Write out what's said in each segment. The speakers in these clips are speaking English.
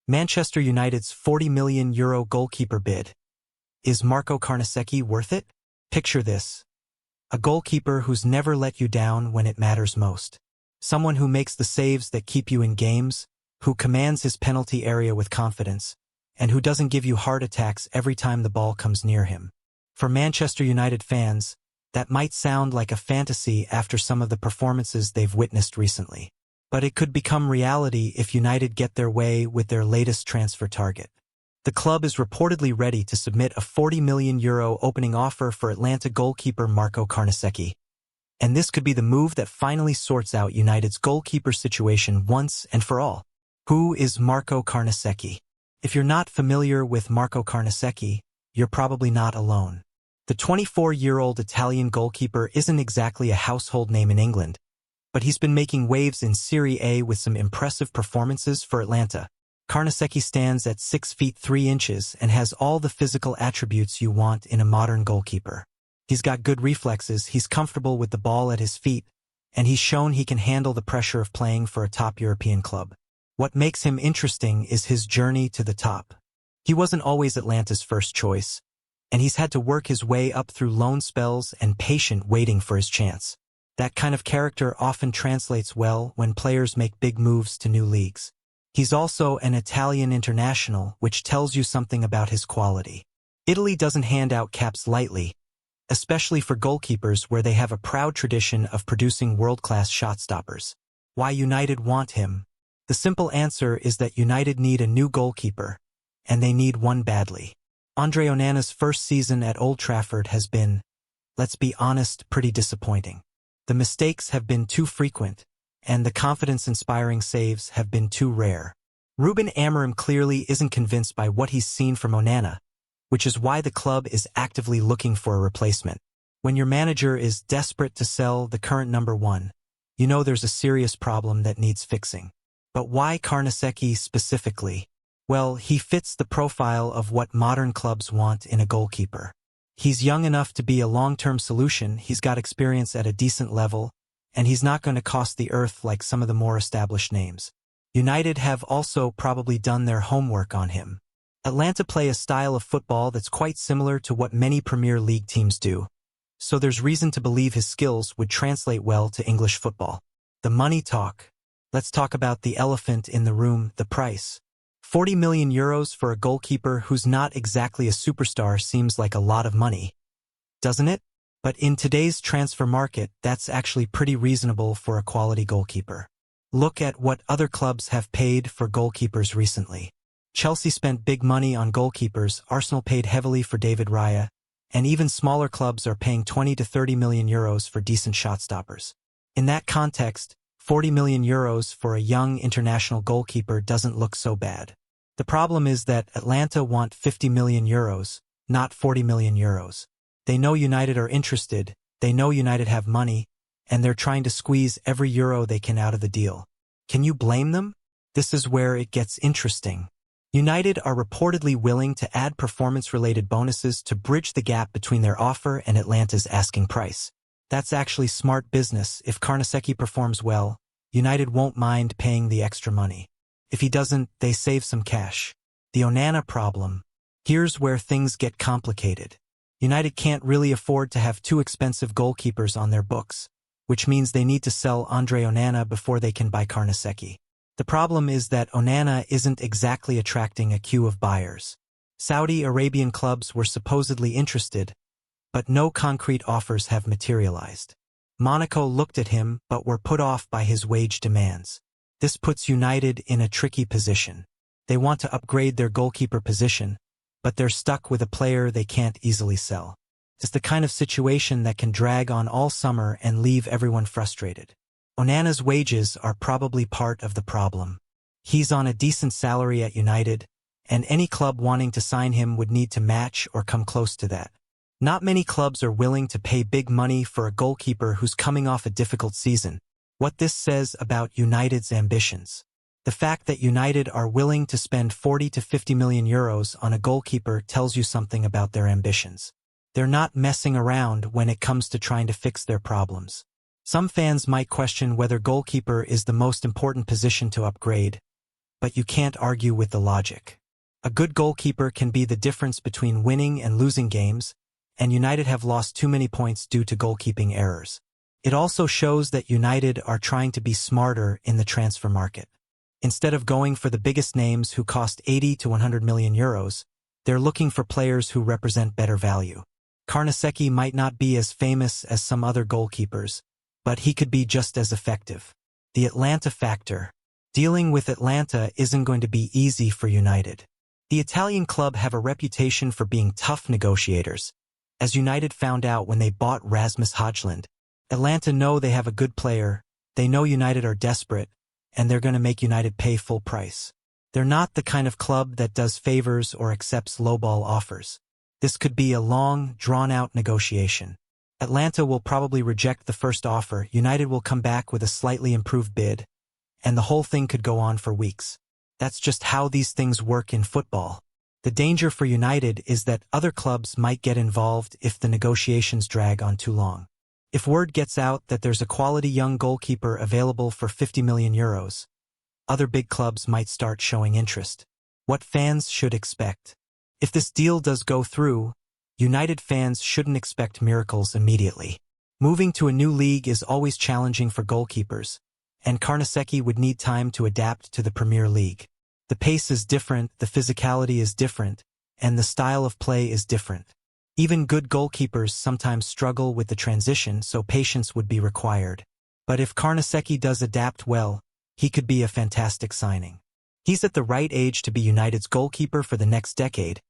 Manchester United's €40 million goalkeeper bid. Is Marco Carnesecchi worth it? Picture this. A goalkeeper who's never let you down when it matters most. Someone who makes the saves that keep you in games, who commands his penalty area with confidence, and who doesn't give you heart attacks every time the ball comes near him. For Manchester United fans, that might sound like a fantasy after some of the performances they've witnessed recently. But it could become reality if United get their way with their latest transfer target. The club is reportedly ready to submit a €40 million opening offer for Atlanta goalkeeper Marco Carnesecchi. And this could be the move that finally sorts out United's goalkeeper situation once and for all. Who is Marco Carnesecchi? If you're not familiar with Marco Carnesecchi, you're probably not alone. The 24-year-old Italian goalkeeper isn't exactly a household name in England, but he's been making waves in Serie A with some impressive performances for Atlanta. Carnesecchi stands at 6 feet 3 inches and has all the physical attributes you want in a modern goalkeeper. He's got good reflexes, he's comfortable with the ball at his feet, and he's shown he can handle the pressure of playing for a top European club. What makes him interesting is his journey to the top. He wasn't always Atlanta's first choice, and he's had to work his way up through loan spells and patient waiting for his chance. That kind of character often translates well when players make big moves to new leagues. He's also an Italian international, which tells you something about his quality. Italy doesn't hand out caps lightly, especially for goalkeepers where they have a proud tradition of producing world-class shot stoppers. Why United want him? The simple answer is that United need a new goalkeeper, and they need one badly. Andre Onana's first season at Old Trafford has been, let's be honest, pretty disappointing. The mistakes have been too frequent, and the confidence-inspiring saves have been too rare. Ruben Amorim clearly isn't convinced by what he's seen from ONANA, which is why the club is actively looking for a replacement. When your manager is desperate to sell the current number one, you know there's a serious problem that needs fixing. But why Carnesecchi specifically? Well, he fits the profile of what modern clubs want in a goalkeeper. He's young enough to be a long-term solution, he's got experience at a decent level, and he's not going to cost the earth like some of the more established names. United have also probably done their homework on him. Atlanta play a style of football that's quite similar to what many Premier League teams do, so there's reason to believe his skills would translate well to English football. The money talk. Let's talk about the elephant in the room, the price. €40 million for a goalkeeper who's not exactly a superstar seems like a lot of money, doesn't it? But in today's transfer market, that's actually pretty reasonable for a quality goalkeeper. Look at what other clubs have paid for goalkeepers recently. Chelsea spent big money on goalkeepers, Arsenal paid heavily for David Raya, and even smaller clubs are paying €20 to €30 million for decent shot stoppers. In that context, €40 million for a young international goalkeeper doesn't look so bad. The problem is that Atlanta want €50 million, not €40 million. They know United are interested, they know United have money, and they're trying to squeeze every euro they can out of the deal. Can you blame them? This is where it gets interesting. United are reportedly willing to add performance-related bonuses to bridge the gap between their offer and Atlanta's asking price. That's actually smart business. If Carnesecchi performs well, United won't mind paying the extra money. If he doesn't, they save some cash. The ONANA problem. Here's where things get complicated. United can't really afford to have two expensive goalkeepers on their books, which means they need to sell Andre Onana before they can buy Carnesecchi. The problem is that ONANA isn't exactly attracting a queue of buyers. Saudi Arabian clubs were supposedly interested, but no concrete offers have materialized. Monaco looked at him but were put off by his wage demands. This puts United in a tricky position. They want to upgrade their goalkeeper position, but they're stuck with a player they can't easily sell. It's the kind of situation that can drag on all summer and leave everyone frustrated. Onana's wages are probably part of the problem. He's on a decent salary at United, and any club wanting to sign him would need to match or come close to that. Not many clubs are willing to pay big money for a goalkeeper who's coming off a difficult season. What this says about United's ambitions. The fact that United are willing to spend €40 to €50 million on a goalkeeper tells you something about their ambitions. They're not messing around when it comes to trying to fix their problems. Some fans might question whether goalkeeper is the most important position to upgrade, but you can't argue with the logic. A good goalkeeper can be the difference between winning and losing games, and United have lost too many points due to goalkeeping errors. It also shows that United are trying to be smarter in the transfer market. Instead of going for the biggest names who cost 80 to 100 million euros, they're looking for players who represent better value. Carnesecchi might not be as famous as some other goalkeepers, but he could be just as effective. The Atlanta factor. Dealing with Atlanta isn't going to be easy for United. The Italian club have a reputation for being tough negotiators, as United found out when they bought Rasmus Højlund. Atlanta know they have a good player, they know United are desperate, and they're going to make United pay full price. They're not the kind of club that does favors or accepts lowball offers. This could be a long, drawn-out negotiation. Atlanta will probably reject the first offer, United will come back with a slightly improved bid, and the whole thing could go on for weeks. That's just how these things work in football. The danger for United is that other clubs might get involved if the negotiations drag on too long. If word gets out that there's a quality young goalkeeper available for 50 million euros, other big clubs might start showing interest. What fans should expect. If this deal does go through, United fans shouldn't expect miracles immediately. Moving to a new league is always challenging for goalkeepers, and Carnesecchi would need time to adapt to the Premier League. The pace is different, the physicality is different, and the style of play is different. Even good goalkeepers sometimes struggle with the transition, so patience would be required. But if Carnesecchi does adapt well, he could be a fantastic signing. He's at the right age to be United's goalkeeper for the next decade.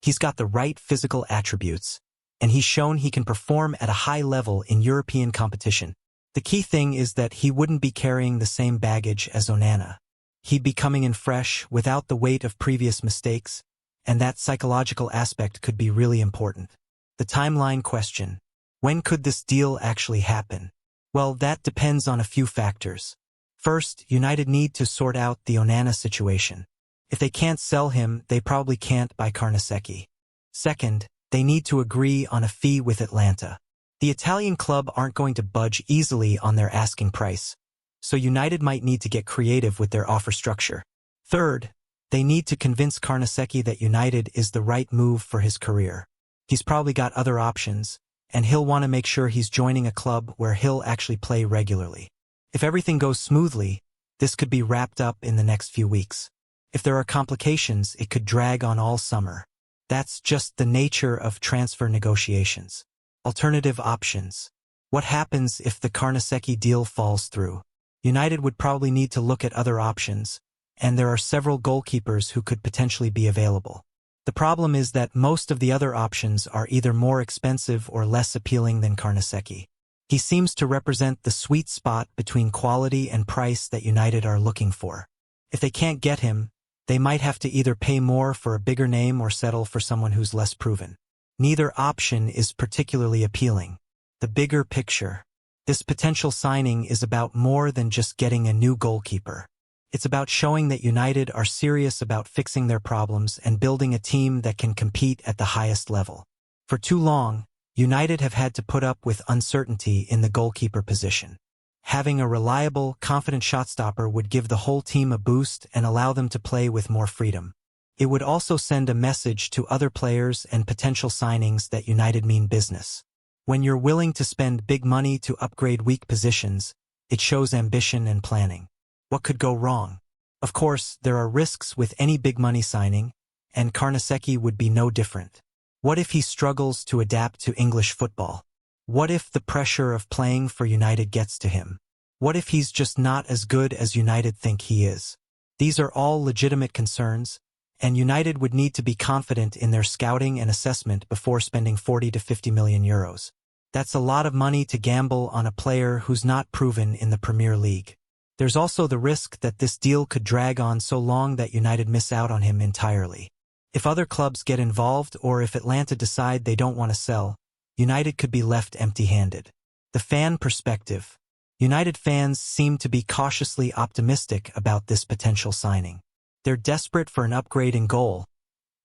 He's got the right physical attributes, and he's shown he can perform at a high level in European competition. The key thing is that he wouldn't be carrying the same baggage as ONANA. He'd be coming in fresh, without the weight of previous mistakes, and that psychological aspect could be really important. The timeline question. When could this deal actually happen? Well, that depends on a few factors. First, United need to sort out the ONANA situation. If they can't sell him, they probably can't buy Carnesecchi. Second, they need to agree on a fee with Atlanta. The Italian club aren't going to budge easily on their asking price, so United might need to get creative with their offer structure. Third, they need to convince Carnesecchi that United is the right move for his career. He's probably got other options, and he'll want to make sure he's joining a club where he'll actually play regularly. If everything goes smoothly, this could be wrapped up in the next few weeks. If there are complications, it could drag on all summer. That's just the nature of transfer negotiations. Alternative options. What happens if the Carnesecchi deal falls through? United would probably need to look at other options, and there are several goalkeepers who could potentially be available. The problem is that most of the other options are either more expensive or less appealing than Carnesecchi. He seems to represent the sweet spot between quality and price that United are looking for. If they can't get him, they might have to either pay more for a bigger name or settle for someone who's less proven. Neither option is particularly appealing. The bigger picture. This potential signing is about more than just getting a new goalkeeper. It's about showing that United are serious about fixing their problems and building a team that can compete at the highest level. For too long, United have had to put up with uncertainty in the goalkeeper position. Having a reliable, confident shotstopper would give the whole team a boost and allow them to play with more freedom. It would also send a message to other players and potential signings that United mean business. When you're willing to spend big money to upgrade weak positions, it shows ambition and planning. What could go wrong? Of course, there are risks with any big money signing, and Carnesecchi would be no different. What if he struggles to adapt to English football? What if the pressure of playing for United gets to him? What if he's just not as good as United think he is? These are all legitimate concerns, and United would need to be confident in their scouting and assessment before spending 40 to 50 million euros. That's a lot of money to gamble on a player who's not proven in the Premier League. There's also the risk that this deal could drag on so long that United miss out on him entirely. If other clubs get involved or if Atlanta decide they don't want to sell, United could be left empty-handed. The fan perspective. United fans seem to be cautiously optimistic about this potential signing. They're desperate for an upgrade in goal,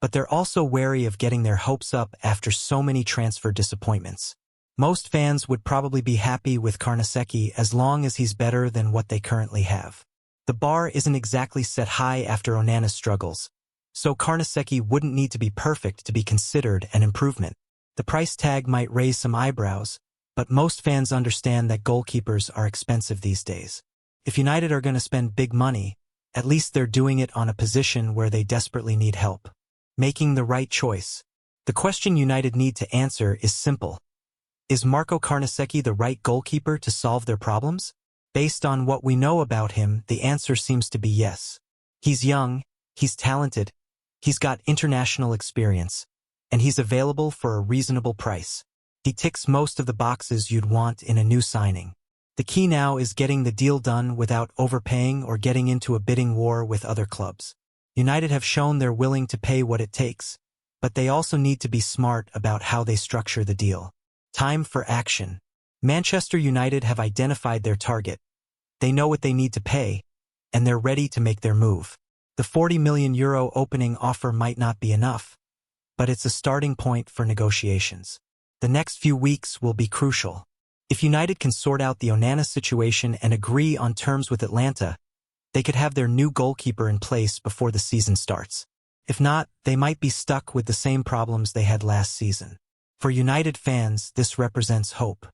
but they're also wary of getting their hopes up after so many transfer disappointments. Most fans would probably be happy with Carnesecchi as long as he's better than what they currently have. The bar isn't exactly set high after ONANA's struggles, so Carnesecchi wouldn't need to be perfect to be considered an improvement. The price tag might raise some eyebrows, but most fans understand that goalkeepers are expensive these days. If United are going to spend big money, at least they're doing it on a position where they desperately need help. Making the right choice. The question United need to answer is simple. Is Marco Carnesecchi the right goalkeeper to solve their problems? Based on what we know about him, the answer seems to be yes. He's young, he's talented, he's got international experience, and he's available for a reasonable price. He ticks most of the boxes you'd want in a new signing. The key now is getting the deal done without overpaying or getting into a bidding war with other clubs. United have shown they're willing to pay what it takes, but they also need to be smart about how they structure the deal. Time for action. Manchester United have identified their target. They know what they need to pay, and they're ready to make their move. The €40 million opening offer might not be enough, but it's a starting point for negotiations. The next few weeks will be crucial. If United can sort out the ONANA situation and agree on terms with Atlanta, they could have their new goalkeeper in place before the season starts. If not, they might be stuck with the same problems they had last season. For United fans, this represents hope.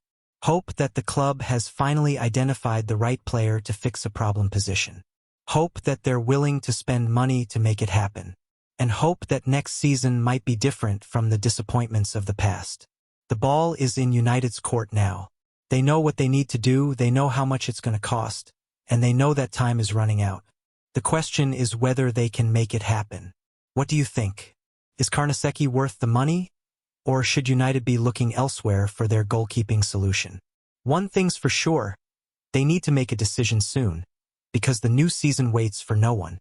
Hope that the club has finally identified the right player to fix a problem position. Hope that they're willing to spend money to make it happen. And hope that next season might be different from the disappointments of the past. The ball is in United's court now. They know what they need to do, they know how much it's going to cost, and they know that time is running out. The question is whether they can make it happen. What do you think? Is Carnesecchi worth the money? Or should United be looking elsewhere for their goalkeeping solution? One thing's for sure, they need to make a decision soon, because the new season waits for no one.